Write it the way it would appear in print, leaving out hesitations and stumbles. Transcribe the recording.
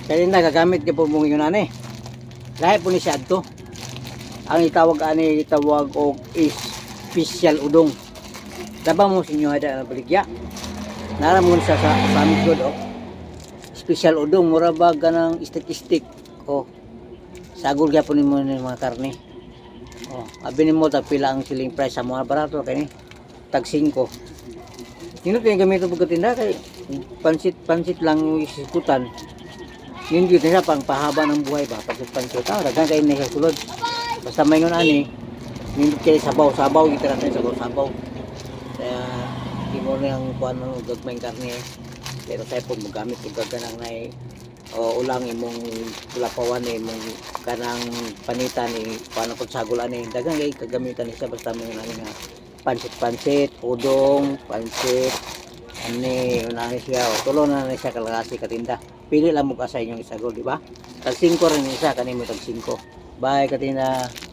Kaya nagagamit niya po mong yun ani. Lahat po ni siya adto. Ang itawag ani itawag og is special udong. Daba mo sinyo hada na baligya. Naramon sa amin good oh. Special udong mura ba ganang stick oh. Sagol gyapon nimo ni mga karne. Oh, abi nimo ta pila ang selling price sa mga barato kay ni tag 5. Yun yung gamito pagkatinda kay pansit lang yung isikutan. Yun yun nila pang pahaba ng buhay ba pansit dagan kay na sa sulod. Basta may ngon ani yun kay sabaw kita natin sabaw. Kaya timor na ang kuan ng gagmayng karne pero tayo po magamit yung gaganang na ulang imong kulapawan imong kanang panitan ni paano pag sagulan ni dagang kay kagamitan isa basta mo nga pansit udong pansit ani unani siya o tulo na siya kalagasi katinda pili lang mo ka sa inyong isagol di ba tag 5 rin isa kanimo tag 5 bye katinda.